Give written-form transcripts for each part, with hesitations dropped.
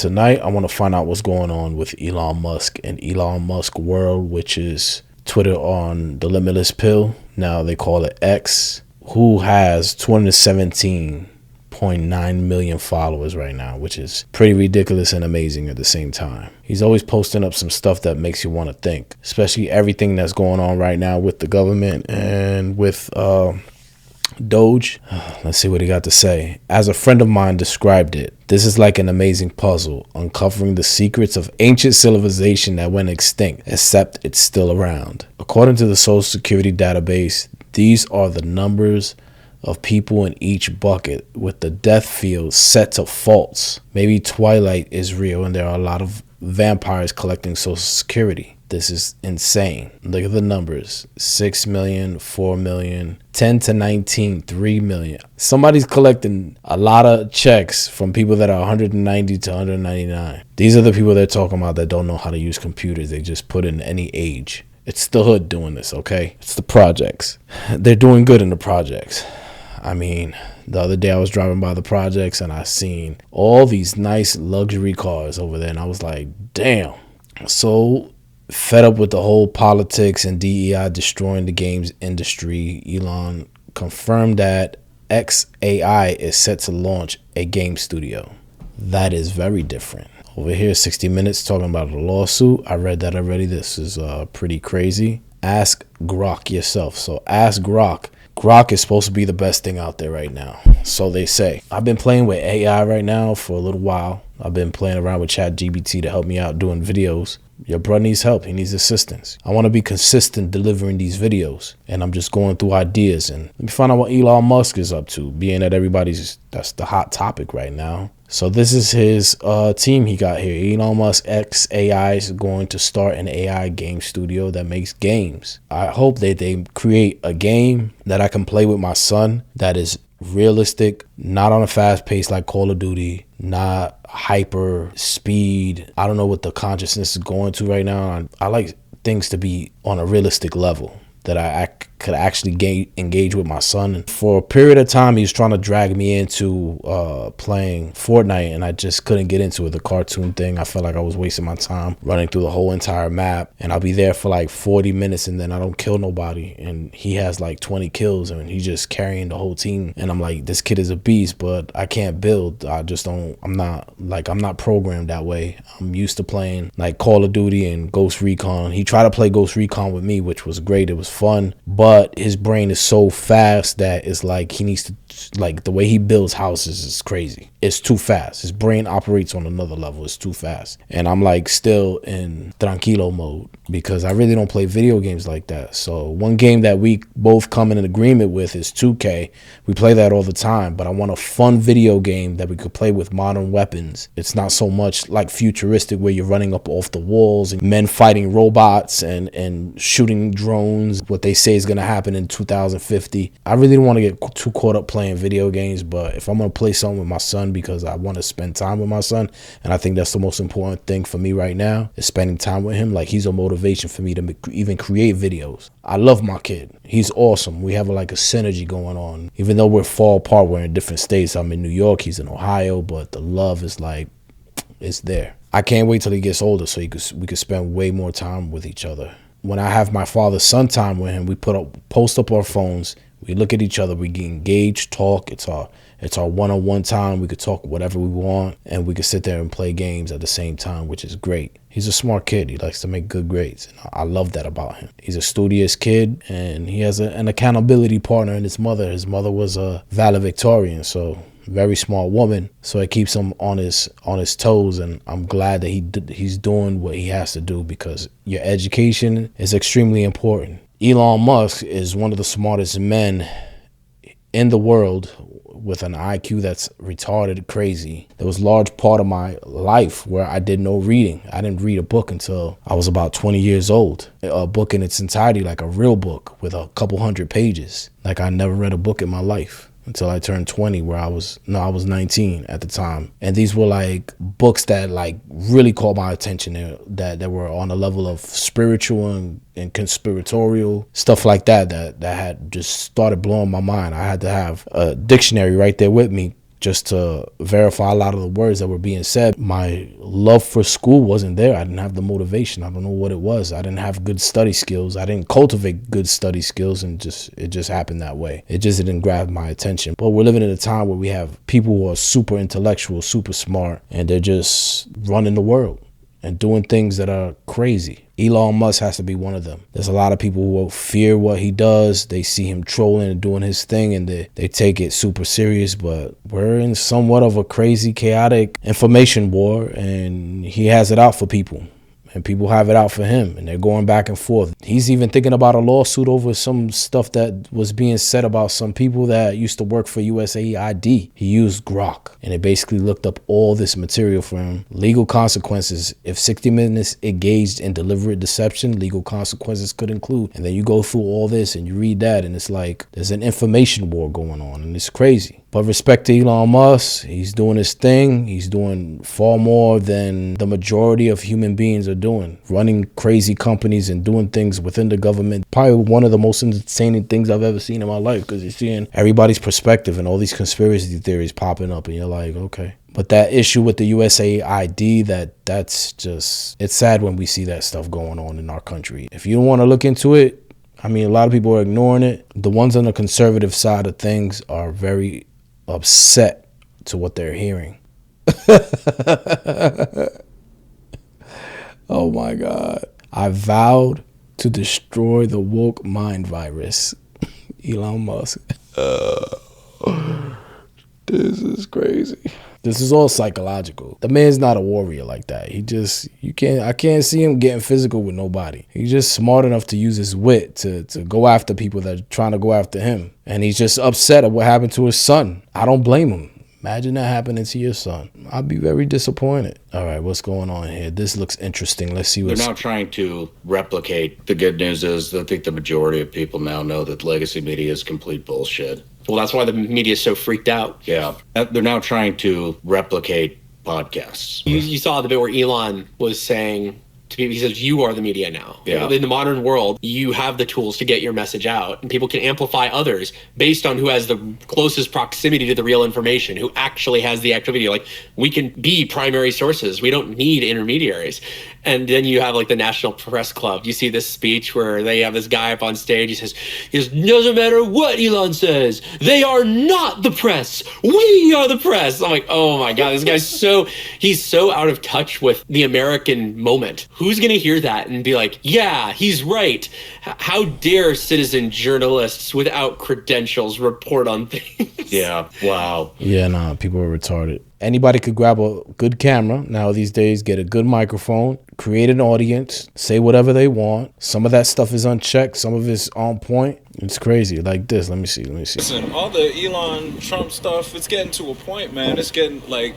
Tonight, I want to find out what's going on with Elon Musk and Elon Musk world, which is Twitter on the limitless pill. Now they call it X, who has 217.9 million followers right now, which is pretty ridiculous and amazing at the same time. He's always posting up some stuff that makes you want to think, especially everything that's going on right now with the government and with DOGE. Let's see what he got to say. As a friend of mine described it, this is like an amazing puzzle, uncovering the secrets of ancient civilization that went extinct, except it's still around. According to the Social Security database, these are the numbers of people in each bucket, with the death field set to false. Maybe Twilight is real and there are a lot of vampires collecting Social Security. This is insane. Look at the numbers. 6 million, 4 million, 10 to 19, 3 million. Somebody's collecting a lot of checks from people that are 190 to 199. These are the people they're talking about that don't know how to use computers. They just put in any age. It's the hood doing this, okay? It's the projects. They're doing good in the projects. I mean, the other day I was driving by the projects and I seen all these nice luxury cars over there. And I was like, damn. So fed up with the whole politics and DEI destroying the games industry, Elon confirmed that xAI is set to launch a game studio. That is very different. Over here, 60 Minutes talking about a lawsuit. I read that already. This is pretty crazy. Ask GROK yourself. So ask GROK. GROK is supposed to be the best thing out there right now. So they say. I've been playing with AI right now for a little while. I've been playing around with ChatGPT to help me out doing videos. Your brother needs help. He needs assistance. I want to be consistent delivering these videos. And I'm just going through ideas. And let me find out what Elon Musk is up to, being that that's the hot topic right now. So this is his team he got here. Elon Musk xAI is going to start an AI game studio that makes games. I hope that they create a game that I can play with my son that is realistic, not on a fast pace like Call of Duty, not hyper speed. I don't know what the consciousness is going to right now. I like things to be on a realistic level that I could actually engage with my son. And for a period of time, he was trying to drag me into playing Fortnite, and I just couldn't get into it. The cartoon thing, I felt like I was wasting my time running through the whole entire map, and I'll be there for like 40 minutes, and then I don't kill nobody, and he has like 20 kills, and he's just carrying the whole team. And I'm like, this kid is a beast, but I can't build. I'm not programmed that way. I'm used to playing like Call of Duty and Ghost Recon. He tried to play Ghost Recon with me, which was great. It was fun, but his brain is so fast that it's like he needs to, like, the way he builds houses is crazy. It's too fast. His brain operates on another level. It's too fast. And I'm like still in tranquilo mode because I really don't play video games like that. So one game that we both come in an agreement with is 2K. We play that all the time, but I want a fun video game that we could play with modern weapons. It's not so much like futuristic where you're running up off the walls and men fighting robots and shooting drones, what they say is going to happen in 2050. I really don't want to get too caught up playing video games, but if I'm going to play something with my son because I want to spend time with my son, and I think that's the most important thing for me right now is spending time with him. Like, he's a motivation for me to even create videos. I love my kid. He's awesome. We have like a synergy going on. Even though we're far apart, we're in different states. I'm in New York, he's in Ohio, but the love is like, it's there. I can't wait till he gets older so we could spend way more time with each other. When I have my father-son time with him, we post up our phones, we look at each other, we get engaged, talk. It's our one-on-one time. We could talk whatever we want, and we could sit there and play games at the same time, which is great. He's a smart kid. He likes to make good grades. And I love that about him. He's a studious kid, and he has an accountability partner in his mother. His mother was a valedictorian, so very smart woman. So it keeps him on his toes, and I'm glad that he's doing what he has to do because your education is extremely important. Elon Musk is one of the smartest men in the world with an IQ that's retarded crazy. There was a large part of my life where I did no reading. I didn't read a book until I was about 20 years old. A book in its entirety, like a real book with a couple hundred pages. Like, I never read a book in my life until I turned 20, where I was 19 at the time. And these were like books that like really caught my attention, that were on a level of spiritual and conspiratorial stuff like that had just started blowing my mind. I had to have a dictionary right there with me just to verify a lot of the words that were being said. My love for school wasn't there. I didn't have the motivation. I don't know what it was. I didn't have good study skills. I didn't cultivate good study skills, and it just happened that way. It just didn't grab my attention. But we're living in a time where we have people who are super intellectual, super smart, and they're just running the world and doing things that are crazy. Elon Musk has to be one of them. There's a lot of people who fear what he does. They see him trolling and doing his thing, and they take it super serious. But we're in somewhat of a crazy, chaotic information war, and he has it out for people. And people have it out for him, and they're going back and forth. He's even thinking about a lawsuit over some stuff that was being said about some people that used to work for USAID. He used GROK, and it basically looked up all this material for him. Legal consequences. If 60 Minutes engaged in deliberate deception, legal consequences could include. And then you go through all this, and you read that, and it's like there's an information war going on, and it's crazy. But respect to Elon Musk, he's doing his thing. He's doing far more than the majority of human beings are doing. Running crazy companies and doing things within the government. Probably one of the most entertaining things I've ever seen in my life, because you're seeing everybody's perspective and all these conspiracy theories popping up, and you're like, okay. But that issue with the USAID, that's just, it's sad when we see that stuff going on in our country. If you don't want to look into it, I mean, a lot of people are ignoring it. The ones on the conservative side of things are very upset to what they're hearing. Oh my God. I vowed to destroy the woke mind virus. Elon Musk. This is crazy. This is all psychological. The man's not a warrior like that. I can't see him getting physical with nobody. He's just smart enough to use his wit to go after people that are trying to go after him. And he's just upset at what happened to his son. I don't blame him. Imagine that happening to your son. I'd be very disappointed. All right, what's going on here? This looks interesting. Let's see what's... They're now trying to replicate. The good news is I think the majority of people now know that legacy media is complete bullshit. Well, that's why the media is so freaked out. Yeah. They're now trying to replicate podcasts. You saw the bit where Elon was saying to people, he says, you are the media now. Yeah. In the modern world, you have the tools to get your message out, and people can amplify others based on who has the closest proximity to the real information, who actually has the activity. Like, we can be primary sources. We don't need intermediaries. And then you have like the National Press Club. You see this speech where they have this guy up on stage. He says, doesn't matter what Elon says. They are not the press. We are the press. I'm like, oh my God, this guy's he's so out of touch with the American moment. Who's going to hear that and be like, yeah, he's right. How dare citizen journalists without credentials report on things? Yeah, wow. Yeah, nah, people are retarded. Anybody could grab a good camera now these days, get a good microphone, create an audience, say whatever they want. Some of that stuff is unchecked. Some of it's on point. It's crazy. Like this. Let me see. Listen, all the Elon Trump stuff, it's getting to a point, man. It's getting like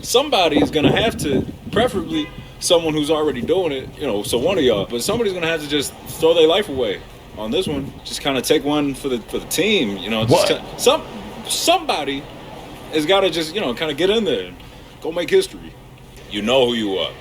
somebody is going to have to, preferably someone who's already doing it, so one of y'all, but somebody's going to have to just throw their life away on this one. Just kind of take one for the team, just somebody has got to just, kind of get in there and go make history. You know who you are.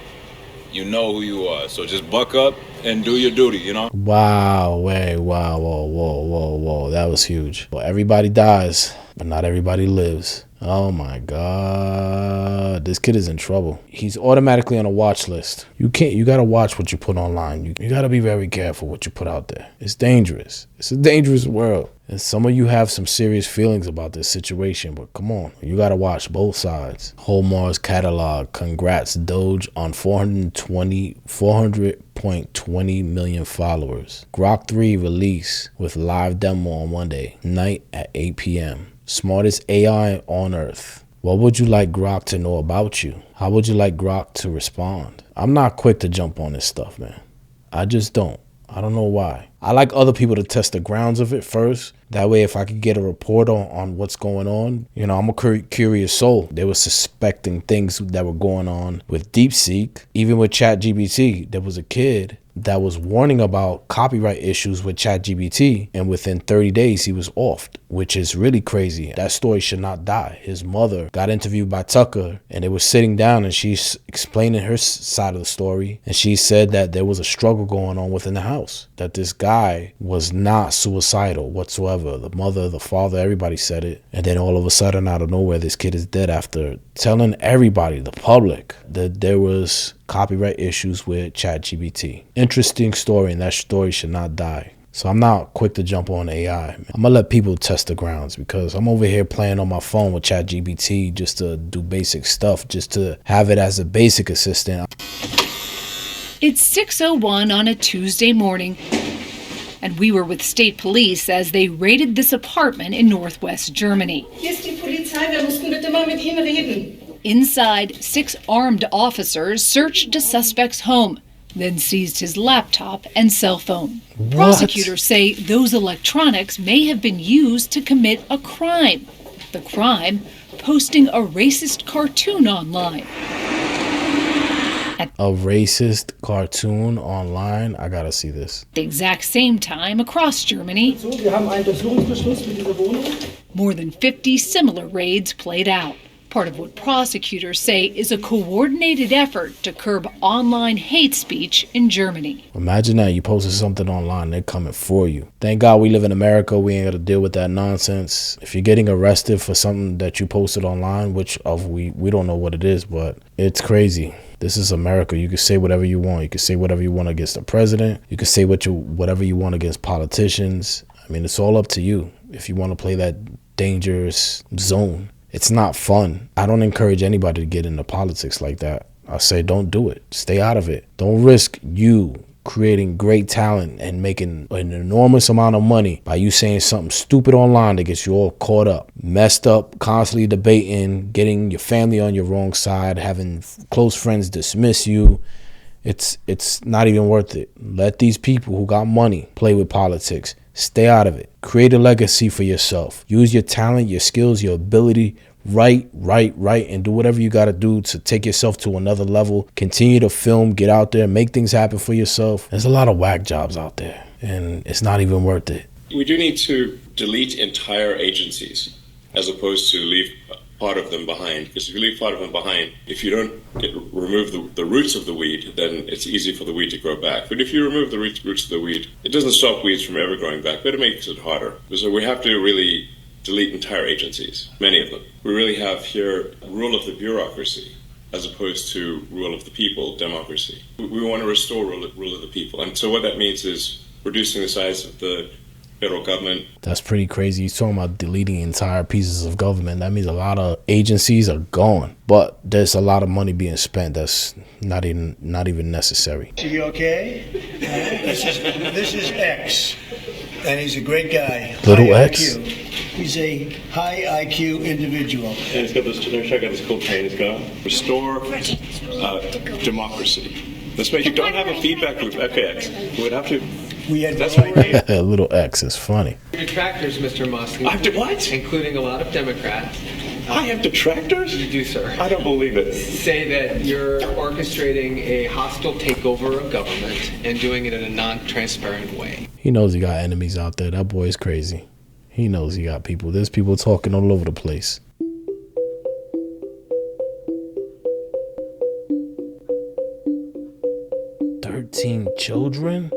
You know who you are. So just buck up and do your duty, Wow, whoa. That was huge. Well, everybody dies, but not everybody lives. Oh my God. This kid is in trouble. He's automatically on a watch list. You got to watch what you put online. You got to be very careful what you put out there. It's dangerous. It's a dangerous world. And some of you have some serious feelings about this situation, but come on, you got to watch both sides. Whole Mars catalog. Congrats, DOGE, on 400.20 million followers. GROK 3 release with live demo on Monday night at 8 p.m. Smartest AI on Earth. What would you like GROK to know about you? How would you like GROK to respond? I'm not quick to jump on this stuff, man. I just don't. I don't know why. I like other people to test the grounds of it first. That way, if I could get a report on what's going on, I'm a curious soul. They were suspecting things that were going on with DeepSeek. Even with ChatGPT, there was a kid that was warning about copyright issues with ChatGPT, and within 30 days, he was offed which is really crazy. That story should not die. His mother got interviewed by Tucker, and they were sitting down, and she's explaining her side of the story. And she said that there was a struggle going on within the house, that this guy was not suicidal whatsoever. The mother, the father, everybody said it. And then all of a sudden, out of nowhere, this kid is dead after telling everybody, the public, that there was copyright issues with ChatGPT. Interesting story, and that story should not die. So I'm not quick to jump on AI. I'm gonna let people test the grounds, because I'm over here playing on my phone with ChatGPT just to do basic stuff, just to have it as a basic assistant. It's 6:01 on a Tuesday morning, and we were with state police as they raided this apartment in northwest Germany. Inside, 6 armed officers searched a suspect's home, then seized his laptop and cell phone. What? Prosecutors say those electronics may have been used to commit a crime. The crime, posting a racist cartoon online. A racist cartoon online? I gotta see this. At the exact same time across Germany, more than 50 similar raids played out. Part of what prosecutors say is a coordinated effort to curb online hate speech in Germany. Imagine that you posted something online, they're coming for you. Thank God we live in America. We ain't got to deal with that nonsense. If you're getting arrested for something that you posted online, which we don't know what it is, but it's crazy. This is America. You can say whatever you want. You can say whatever you want against the president. You can say whatever you want against politicians. I mean, it's all up to you if you want to play that dangerous zone. It's not fun. I don't encourage anybody to get into politics like that. I say don't do it. Stay out of it. Don't risk you creating great talent and making an enormous amount of money by you saying something stupid online that gets you all caught up, messed up, constantly debating, getting your family on your wrong side, having close friends dismiss you. It's not even worth it. Let these people who got money play with politics. Stay out of it. Create a legacy for yourself. Use your talent, your skills, your ability. Write, and do whatever you got to do to take yourself to another level. Continue to film, get out there, make things happen for yourself. There's a lot of whack jobs out there, and it's not even worth it. We do need to delete entire agencies as opposed to leave part of them behind, because if you leave part of them behind, if you don't remove the roots of the weed, then it's easy for the weed to grow back. But if you remove the roots of the weed, it doesn't stop weeds from ever growing back, but it makes it harder. So we have to really delete entire agencies, many of them. We really have here rule of the bureaucracy as opposed to rule of the people, democracy. We want to restore rule of the people. And so what that means is reducing the size of the federal government. That's pretty crazy. He's talking about deleting entire pieces of government. That means a lot of agencies are gone, but there's a lot of money being spent that's not even necessary. Are you okay? This is X, and he's a great guy. Little high X? IQ. He's a high IQ individual. And he's got this, check out this cool chain he's got. Restore democracy. This way you don't have a feedback loop. Okay, we would have to. We had That's right. Little X is funny. Detractors, Mr. Musk. I have to what? Including a lot of Democrats. I have detractors? You do, sir. I don't believe it. Say that you're orchestrating a hostile takeover of government and doing it in a non-transparent way. He knows he got enemies out there. That boy is crazy. He knows he got people. There's people talking all over the place. "13 children?